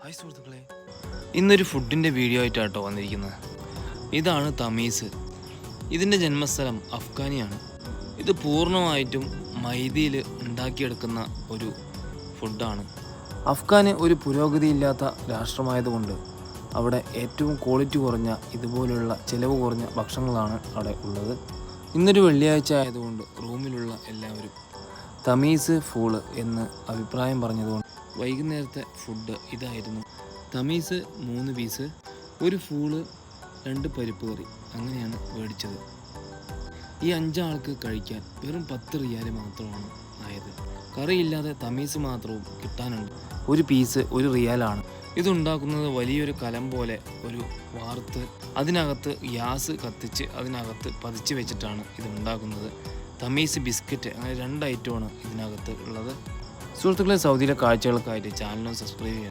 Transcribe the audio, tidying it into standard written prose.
Hi സുഹൃത്തുക്കളെ, ഇന്നൊരു ഫുഡിൻ്റെ വീഡിയോ ആയിട്ടാട്ടോ വന്നിരിക്കുന്നത്. ഇതാണ് തമീസ്. ഇതിൻ്റെ ജന്മസ്ഥലം അഫ്ഗാനിയാണ്. ഇത് പൂർണ്ണമായിട്ടും മൈദയിൽ ഉണ്ടാക്കിയെടുക്കുന്ന ഒരു ഫുഡാണ്. അഫ്ഗാന് ഒരു പുരോഗതിയില്ലാത്ത രാഷ്ട്രമായതുകൊണ്ട് അവിടെ ഏറ്റവും ക്വാളിറ്റി കുറഞ്ഞ ഇതുപോലുള്ള ചിലവ് കുറഞ്ഞ ഭക്ഷണങ്ങളാണ് അവിടെ ഉള്ളത്. ഇന്നൊരു വെള്ളിയാഴ്ച ആയതുകൊണ്ട് റൂമിലുള്ള എല്ലാവരും തമീസ് ഫൂള് എന്ന് അഭിപ്രായം പറഞ്ഞതുകൊണ്ട് വൈകുന്നേരത്തെ ഫുഡ് ഇതായിരുന്നു. തമീസ് 3 പീസ്, ഒരു ഫൂള്, 2 പരിപ്പ് കറി, അങ്ങനെയാണ് മേടിച്ചത്. ഈ 5 ആൾക്ക് കഴിക്കാൻ വെറും 10 റിയാല് മാത്രമാണ് ആയത്. കറിയില്ലാതെ തമീസ് മാത്രവും കിട്ടാനുണ്ട്. ഒരു പീസ് 1 റിയാലാണ്. ഇതുണ്ടാക്കുന്നത് വലിയൊരു കലം പോലെ ഒരു വാർത്ത് അതിനകത്ത് ഗ്യാസ് കത്തിച്ച് അതിനകത്ത് പതിച്ച് വെച്ചിട്ടാണ് ഇത് ഉണ്ടാക്കുന്നത്. തമീസ് ബിസ്ക്കറ്റ്, അങ്ങനെ 2 ഐറ്റമാണ് ഇതിനകത്ത് ഉള്ളത്. സുഹൃത്തുക്കളെ, സൗദിയിലെ കാഴ്ചകൾക്കായിട്ട് ചാനൽ സബ്സ്ക്രൈബ് ചെയ്യുക.